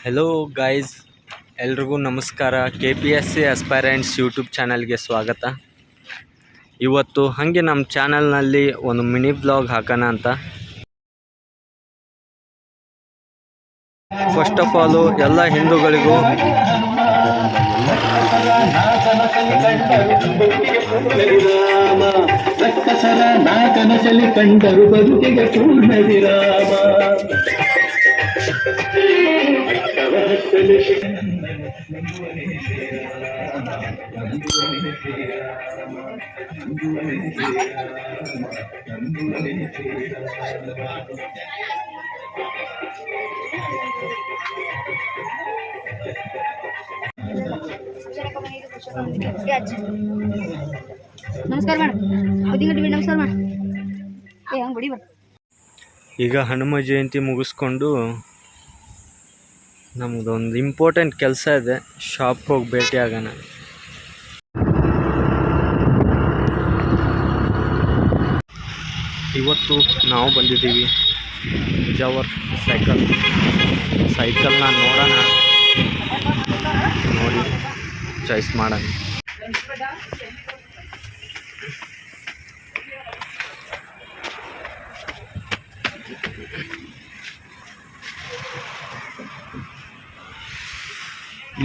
Hello guys, ಎಲ್ರಿಗೂ ನಮಸ್ಕಾರ. KPSC ಆಸ್ಪೈರೆಂಟ್ಸ್ YouTube ಚಾನಲ್ಗೆ ಸ್ವಾಗತ. ಇವತ್ತು ಹಾಗೆ ನಮ್ಮ ಚಾನಲ್ನಲ್ಲಿ ಒಂದು ಮಿನಿ ಬ್ಲಾಗ್ ಹಾಕೋಣ ಅಂತ. ಫಸ್ಟ್ ಆಫ್ ಆಲು ಎಲ್ಲ ಹಿಂದೂಗಳಿಗೂ ಕಂಡರು ಬದುಕಿಗೆ ಪೂರ್ಣ ವಿರಾಮ. ನಮಸ್ಕಾರ ಮೇಡಮ್. ನಮಸ್ಕಾರ ಮೇಡಮ್. ಈಗ ಹನುಮ ಜಯಂತಿ ಮುಗಿಸ್ಕೊಂಡು ನಮ್ಮದೊಂದು ಇಂಪಾರ್ಟೆಂಟ್ ಕೆಲಸ ಇದೆ, ಶಾಪ್ಗೆ ಹೋಗಿ ಭೇಟಿ ಆಗೋಣ. ಇವತ್ತು ನಾವು ಬಂದಿದ್ದೀವಿ ಜವರ್ ಸೈಕಲ್ನ ನೋಡೋಣ, ನೋಡಿ ಚಾಯ್ಸ್ ಮಾಡೋಣ.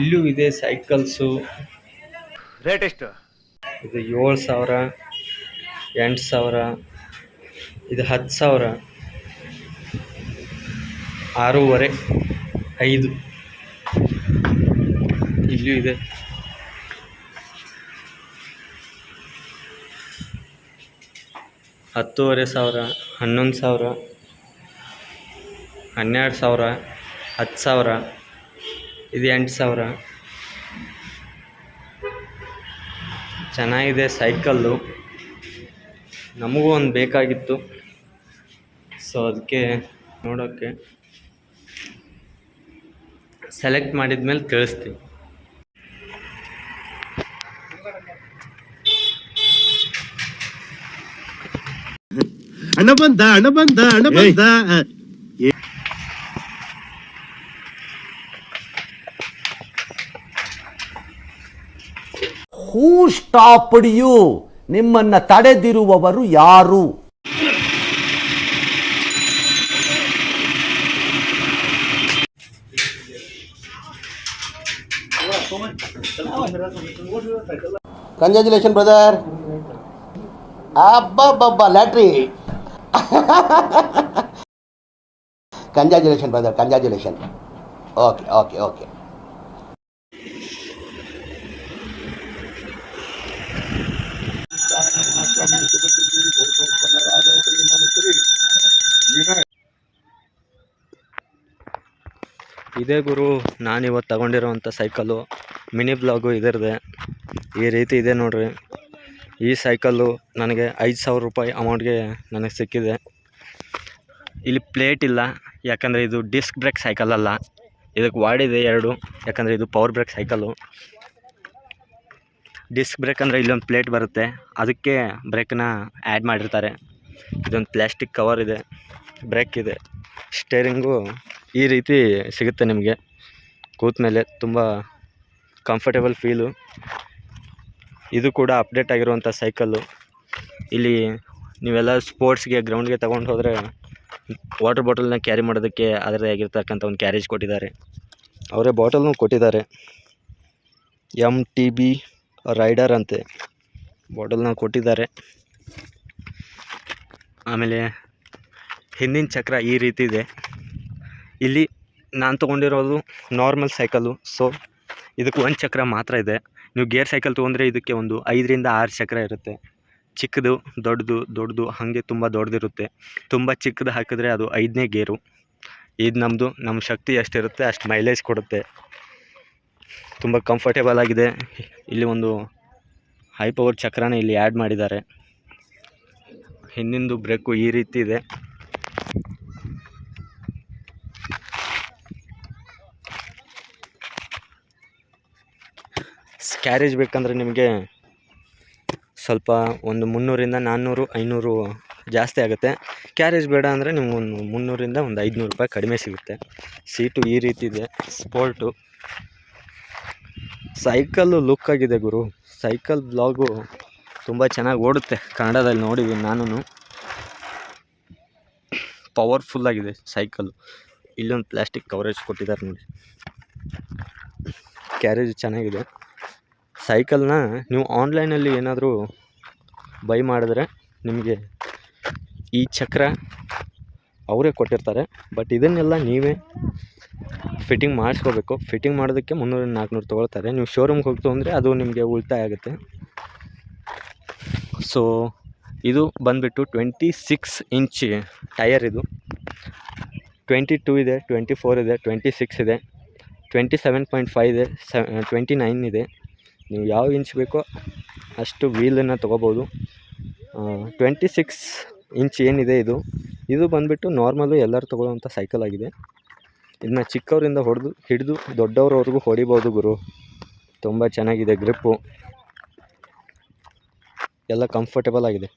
ಇಲ್ಲೂ ಇದೆ ಸೈಕಲ್ಸು. ರೇಟ್ ಎಷ್ಟು? ಇದು 7,000, 8,000, ಇದು 10,000, 6,500, 5. ಇಲ್ಲೂ ಇದೆ. $10,500, 11,000, 12,000, 10,000, ಇದು 8,000. ಚೆನ್ನಾಗಿದೆ ಸೈಕಲ್ಲು, ನಮಗೂ ಒಂದು ಬೇಕಾಗಿತ್ತು. ಸೊ ಅದಕ್ಕೆ ನೋಡೋಕ್ಕೆ ಸೆಲೆಕ್ಟ್ ಮಾಡಿದ್ಮೇಲೆ ತಿಳಿಸ್ತೀವಿ. ಹಣ ಬಂದ. Who stopped you? ನಿಮ್ಮನ್ನ ತಡೆದಿರುವವರು ಯಾರು? Congratulation brother. ಅಬ್ಬಬ್ಬಬ್ಬ lottery. Congratulation brother, congratulation. Okay okay okay. ಇದೇ ಗುರು ನಾನಿವತ್ತು ತಗೊಂಡಿರೋವಂಥ ಸೈಕಲ್ಲು. ಮಿನಿ ಬ್ಲಾಗು ಇದರದೆ ಈ ರೀತಿ ಇದೆ ನೋಡ್ರಿ. ಈ ಸೈಕಲ್ಲು ನನಗೆ 5,000 ರೂಪಾಯಿ ಅಮೌಂಟ್ಗೆ ನನಗೆ ಸಿಕ್ಕಿದೆ. ಇಲ್ಲಿ ಪ್ಲೇಟ್ ಇಲ್ಲ, ಯಾಕಂದರೆ ಇದು ಡಿಸ್ಕ್ ಬ್ರೇಕ್ ಸೈಕಲ್ ಅಲ್ಲ. ಇದಕ್ಕೆ ವಾಡಿದೆ 2, ಯಾಕಂದರೆ ಇದು power brake cycle. Disc brake ಅಂದರೆ ಇಲ್ಲೊಂದು ಪ್ಲೇಟ್ ಬರುತ್ತೆ, ಅದಕ್ಕೆ ಬ್ರೇಕನ್ನ ಆ್ಯಡ್ ಮಾಡಿರ್ತಾರೆ. ಇದೊಂದು ಪ್ಲ್ಯಾಸ್ಟಿಕ್ ಕವರ್ ಇದೆ, ಬ್ರೇಕ್ ಇದೆ, ಸ್ಟೇರಿಂಗು ಈ ರೀತಿ ಸಿಗುತ್ತೆ ನಿಮಗೆ. ಕೂತ ಮೇಲೆ ತುಂಬ ಕಂಫರ್ಟೇಬಲ್ ಫೀಲು. ಇದು ಕೂಡ ಅಪ್ಡೇಟ್ ಆಗಿರುವಂಥ ಸೈಕಲ್ಲು. ಇಲ್ಲಿ ನೀವೆಲ್ಲ ಸ್ಪೋರ್ಟ್ಸ್ಗೆ ಗ್ರೌಂಡ್ಗೆ ತಗೊಂಡು ಹೋದರೆ ವಾಟರ್ ಬಾಟಲ್ನ ಕ್ಯಾರಿ ಮಾಡೋದಕ್ಕೆ ಅದರದೇ ಆಗಿರ್ತಕ್ಕಂಥ ಒಂದು ಕ್ಯಾರೇಜ್ ಕೊಟ್ಟಿದ್ದಾರೆ. ಅವರೇ ಬಾಟಲ್ನೂ ಕೊಟ್ಟಿದ್ದಾರೆ. MTB ರೈಡರ್ ಅಂತೆ ಬಾಟಲ್ನ ಕೊಟ್ಟಿದ್ದಾರೆ. ಆಮೇಲೆ ಹಿಂದಿನ ಚಕ್ರ ಈ ರೀತಿ ಇದೆ. ಇಲ್ಲಿ ನಾನು ತೊಗೊಂಡಿರೋದು ನಾರ್ಮಲ್ ಸೈಕಲ್ಲು, ಸೊ ಇದಕ್ಕೆ ಒಂದು ಚಕ್ರ ಮಾತ್ರ ಇದೆ. ನೀವು ಗೇರ್ ಸೈಕಲ್ ತೊಗೊಂಡ್ರೆ ಇದಕ್ಕೆ ಒಂದು 5ರಿಂದ 6 ಚಕ್ರ ಇರುತ್ತೆ. ಚಿಕ್ಕದು ದೊಡ್ಡದು ಹಾಗೆ ತುಂಬ ದೊಡ್ಡದಿರುತ್ತೆ. ತುಂಬ ಚಿಕ್ಕದು ಹಾಕಿದ್ರೆ ಅದು 5ನೇ ಗೇರು. ಇದು ನಮ್ಮ ಶಕ್ತಿ ಎಷ್ಟಿರುತ್ತೆ ಅಷ್ಟು ಮೈಲೇಜ್ ಕೊಡುತ್ತೆ. ತುಂಬ ಕಂಫರ್ಟೇಬಲ್ ಆಗಿದೆ. ಇಲ್ಲಿ ಒಂದು ಹೈ ಪವರ್ ಚಕ್ರನ ಇಲ್ಲಿ ಆ್ಯಡ್ ಮಾಡಿದ್ದಾರೆ. ಹಿಂದಿಂದು ಬ್ರೇಕು ಈ ರೀತಿ ಇದೆ. ಕ್ಯಾರೇಜ್ ಬೇಕಂದರೆ ನಿಮಗೆ ಸ್ವಲ್ಪ ಒಂದು 300ರಿಂದ 400, 500 ಜಾಸ್ತಿ ಆಗುತ್ತೆ. ಕ್ಯಾರೇಜ್ ಬೇಡ ಅಂದರೆ ನಿಮ್ಗೆ ಒಂದು 300ರಿಂದ ಒಂದು 500 ರೂಪಾಯಿ ಕಡಿಮೆ ಸಿಗುತ್ತೆ. ಸೀಟು ಈ ರೀತಿ ಇದೆ, ಸ್ಪೋರ್ಟು. ಸೈಕಲ್ಲು ಲುಕ್ ಆಗಿದೆ ಗುರು. ಸೈಕಲ್ ಬ್ಲಾಗು ತುಂಬ ಚೆನ್ನಾಗಿ ಓಡುತ್ತೆ, ಕನ್ನಡದಲ್ಲಿ ನೋಡಿದ್ದೀನಿ ನಾನು. ಪವರ್ಫುಲ್ಲಾಗಿದೆ ಸೈಕಲ್ಲು. ಇಲ್ಲೊಂದು ಪ್ಲಾಸ್ಟಿಕ್ ಕವರೇಜ್ ಕೊಟ್ಟಿದ್ದಾರೆ ನೋಡಿ. ಕ್ಯಾರೇಜ್ ಚೆನ್ನಾಗಿದೆ. ಸೈಕಲ್ನ ನೀವು ಆನ್ಲೈನಲ್ಲಿ ಏನಾದರೂ ಬೈ ಮಾಡಿದ್ರೆ ನಿಮಗೆ ಈ ಚಕ್ರ ಅವರೇ ಕೊಟ್ಟಿರ್ತಾರೆ. ಬಟ್ ಇದನ್ನೆಲ್ಲ ನೀವೇ ಫಿಟ್ಟಿಂಗ್ ಮಾಡಿಸ್ಕೋಬೇಕು. ಫಿಟ್ಟಿಂಗ್ ಮಾಡೋದಕ್ಕೆ 300-400 ತೊಗೊಳ್ತಾರೆ. ನೀವು ಶೋರೂಮ್ಗೆ ಹೋಗ್ತು ಅಂದರೆ ಅದು ನಿಮಗೆ ಉಳಿತಾಯ ಆಗುತ್ತೆ. ಸೊ ಇದು ಬಂದುಬಿಟ್ಟು 26 ಇಂಚ್ ಟಯರ್. ಇದು 22 ಇದೆ, 24 ಇದೆ, 26 ಇದೆ, 27.5 ಇದೆ, 29 ಇದೆ. ನೀವು ಯಾವ ಇಂಚ್ ಬೇಕೋ ಅಷ್ಟು ವೀಲನ್ನು ತೊಗೋಬೋದು. 26 ಇಂಚ್ ಏನಿದೆ ಇದು ಬಂದುಬಿಟ್ಟು ನಾರ್ಮಲು ಎಲ್ಲರೂ ತೊಗೊಳ್ಳೋವಂಥ ಸೈಕಲ್ ಆಗಿದೆ. ಇದನ್ನ ಚಿಕ್ಕವರಿಂದ ಹಿಡಿದು ದೊಡ್ಡವ್ರವರೆಗೂ ಹೊಡಿಬೋದು ಗುರು. ತುಂಬ ಚೆನ್ನಾಗಿದೆ, ಗ್ರಿಪ್ಪು ಎಲ್ಲ ಕಂಫರ್ಟೇಬಲ್ ಆಗಿದೆ.